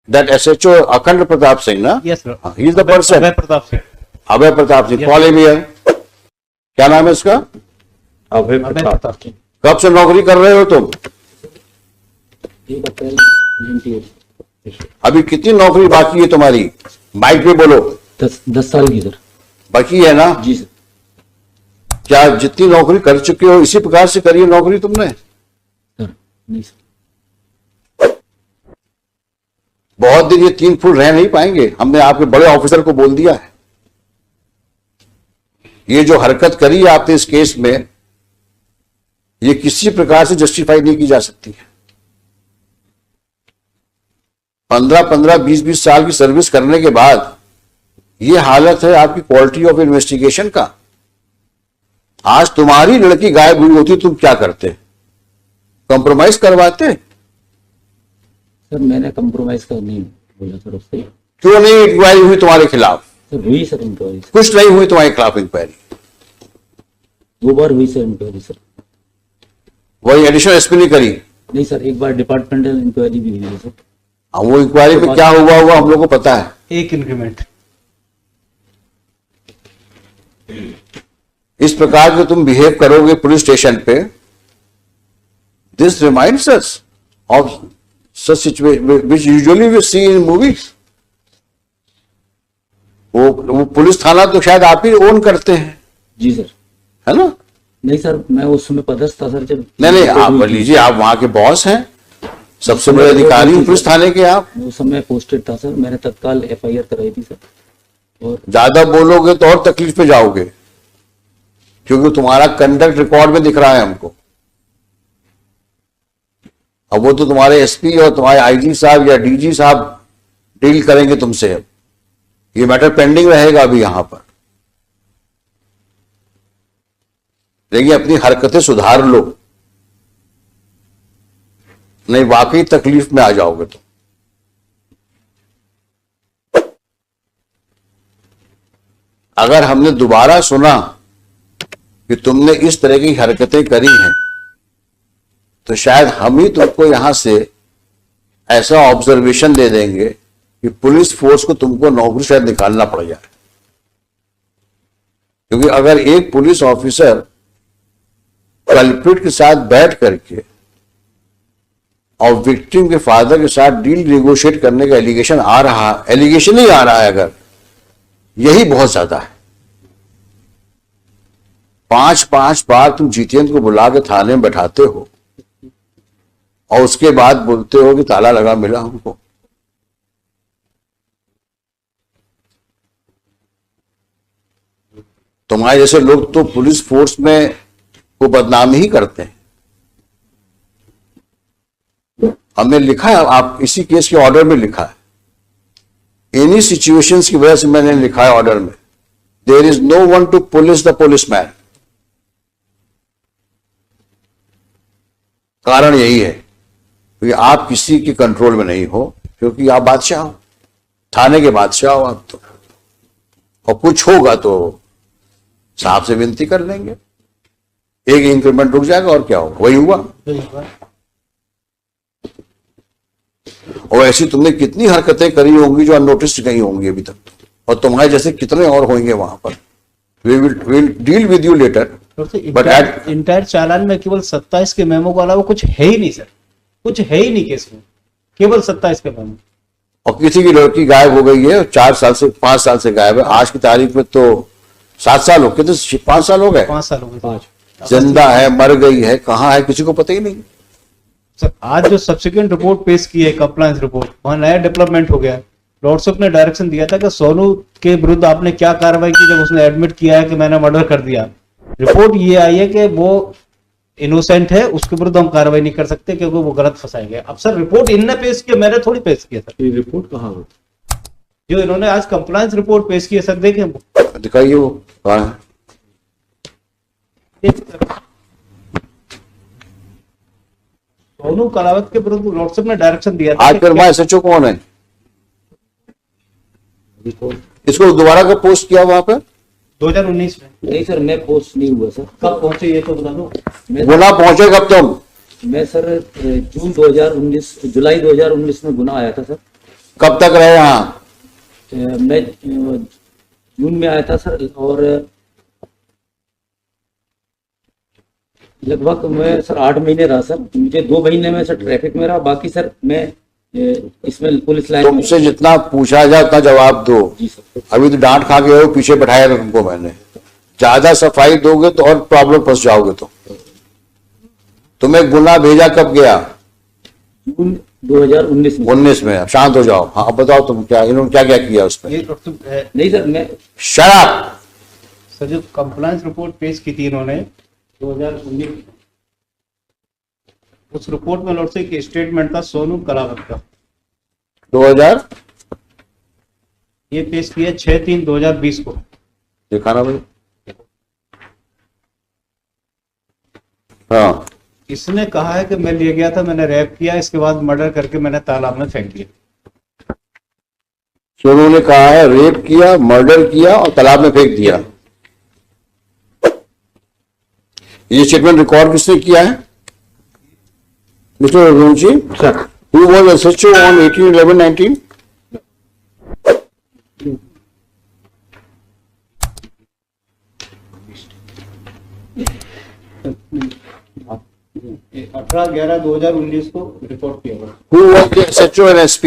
That SHO Akhand Pratap Singh, na? Yes, sir. He is the person. Abhay Pratap Singh. Abhay Pratap Singh, call him here. क्या नाम है इसका? अभय अभय प्रताप। प्रताप सिंह। कब से नौकरी कर रहे हो तुम? 1 अप्रैल 98। अभी कितनी नौकरी बाकी है तुम्हारी? माइक पे बोलो। 10 साल की सर। बाकी है ना? जी सर। क्या जितनी नौकरी कर चुके हो इसी प्रकार से करी है नौकरी तुमने? सर नहीं सर। बहुत दिन ये 3 फुट रह नहीं पाएंगे। हमने आपके बड़े ऑफिसर को बोल दिया है। ये जो हरकत करी है आपने इस केस में, ये किसी प्रकार से जस्टिफाई नहीं की जा सकती है। 15-15, 20-20 साल की सर्विस करने के बाद ये हालत है आपकी क्वालिटी ऑफ इन्वेस्टिगेशन का। आज तुम्हारी लड़की गायब हुई होती तुम क्या करते? कॉम्प्रोमाइज करवाते? सर मैंने कंप्रोमाइज कर नहीं बोला सर उससे। क्यों नहीं इंक्वायरी हुई तुम्हारे खिलाफ? सर हुई सर इंक्वायरी। कुछ नहीं हुई तुम्हारे खिलाफ इंक्वायरी? 2 बार हुई सर इंक्वायरी सर। वही एडिशनल एसपी ने करी? नहीं सर, एक बार डिपार्टमेंटल इंक्वायरी भी हुई है सर। वो इंक्वायरी में क्या हुआ हम लोग को पता है। एक इंक्रीमेंट। इस प्रकार के तुम बिहेव करोगे पुलिस स्टेशन पे, this reminds us of such situation which usually we see in movies. वो पुलिस थाना तो शायद आप ही ओन करते हैं, जी सर। है ना? नहीं सर, मैं उस समय पदस्थ था सर जब। नहीं आप लीजिए, आप वहां के बॉस हैं, सबसे बड़े अधिकारी हैं पुलिस थाने के आप। उस समय पोस्टेड था सर, मैंने तत्काल FIR कराई थी सर। और ज्यादा बोलोगे तो और तकलीफ में जाओगे, क्योंकि तुम्हारा कंडक्ट रिकॉर्ड में दिख रहा है हमको। अब वो तो तुम्हारे SP और तुम्हारे IG साहब या DG साहब डील करेंगे तुमसे। अब ये मैटर पेंडिंग रहेगा अभी यहां पर। लेकिन अपनी हरकतें सुधार लो, नहीं वाकई तकलीफ में आ जाओगे तुम। अगर हमने दोबारा सुना कि तुमने इस तरह की हरकतें करी हैं, तो शायद हम ही तुमको यहां से ऐसा ऑब्जर्वेशन दे देंगे कि पुलिस फोर्स को तुमको नौकरी शायद निकालना पड़ जाए। क्योंकि अगर एक पुलिस ऑफिसर कल्प्रिट के साथ बैठ करके और विक्टिम के फादर के साथ डील नेगोशिएट करने का एलिगेशन ही आ रहा है, अगर यही बहुत ज्यादा है। 5-5 बार तुम जितेंद्र को बुला के थाने में बैठाते हो और उसके बाद बोलते हो कि ताला लगा मिला हमको। तुम्हारे जैसे लोग तो पुलिस फोर्स में को बदनामी ही करते हैं। हमने लिखा है, आप इसी केस के ऑर्डर में लिखा है, एनी सिचुएशंस की वजह से मैंने लिखा है ऑर्डर में, there is no one to police the policeman. कारण यही है कि आप किसी के कंट्रोल में नहीं हो, क्योंकि आप बादशाह हो, थाने के बादशाह हो आप तो। और कुछ होगा तो साहब से विनती कर लेंगे, एक इंक्रीमेंट रुक जाएगा और क्या होगा, वही हुआ। और ऐसी तुमने कितनी हरकतें करी होंगी जो अननोटिस्ड गई होंगी अभी तक, और तुम्हारे जैसे कितने और होंगे वहां पर। We will deal with you later. But entire challan में केवल 27 के मेमो के अलावा कुछ है ही नहीं सर, कुछ है ही नहीं केस में, केवल 27 के मेमो। और किसी की लड़की गायब हो गई है, 4 साल से 5 साल से गायब है, आज की तारीख में तो 7 साल हो गए, तो 5 साल हो गए। 5 साल हो गए। 5 जिंदा है, मर गई है, कहाँ है, किसी को पता ही नहीं। सर आज जो सब्सिक्वेंट रिपोर्ट पेश की है, कंप्लायंस रिपोर्ट, वहां नया डेवलपमेंट हो गया। लॉर्डशिप ने डायरेक्शन दिया था कि सोनू के विरुद्ध आपने क्या कार्रवाई की जब उसने एडमिट किया है कि मैंने मर्डर कर दिया। रिपोर्ट ये आई है कि वो इनोसेंट है, उसके विरुद्ध हम कार्रवाई नहीं कर सकते क्योंकि वो गलत फंसाए गए। अब सर रिपोर्ट इनने पेश किया, मैंने थोड़ी पेश किया सर। ये रिपोर्ट कहाँ हो जो इन्होंने आज कंप्लायंस रिपोर्ट पेश की है सर, देखें दिखाइए वो कहाँ है। सोनू कलावत के विरुद्ध लॉर्डशिप ने डायरेक्शन दिया था। आज फिर वहां SHO कौन है? इसको दोबारा कब पोस्ट किया वहां पे? 2019 में। नहीं सर, मैं पोस्ट नहीं हुआ सर। कब पहुंचे ये तो बता दो। गुना पहुंचे कब तुम? मैं सर जुलाई 2019 में गुना आया था सर। कब तक रहे यहाँ? मैं जून में आया था सर, और लगभग मैं सर 8 महीने रहा सर। मुझे 2 महीने में सर ट्रैफिक में रहा, बाकी सर मैं इसमें पुलिस लाइन में। तुमसे जितना पूछा जाए उतना जवाब दो। जी सर। अभी तो डांट खा के हो, पीछे बैठाया था तुमको मैंने। ज्यादा सफाई दोगे तो और प्रॉब्लम फंस जाओगे। तो तुम्हें गुना भेजा कब गया? जून 2019 में। 19 में। अब शांत हो जाओ। हाँ अब बताओ तुम क्या, इन्होंने क्या क्या किया उसमें? ये तो है। नहीं सर, मैं शराब। सर जो कंप्लायंस रिपोर्ट पेश की थी इन्होंने 2019, उस रिपोर्ट में लॉर्ड से एक स्टेटमेंट था सोनू कलावत का, 2000 ये पेश किया 6/3/2020 को। दिखाना भाई। हाँ, इसने कहा है कि मैं ले गया था, मैंने रैप किया, इसके बाद मर्डर करके मैंने तालाब में फेंक दिया। सोनू ने कहा है रेप किया, मर्डर किया और तालाब में फेंक दिया। ये स्टेटमेंट रिकॉर्ड किसने किया है? Mister Raghuvanshi sir, who was SHO on 18/11/19? ये 18/11/2019 को रिपोर्ट किया हुआ। Who was the SHO and SP?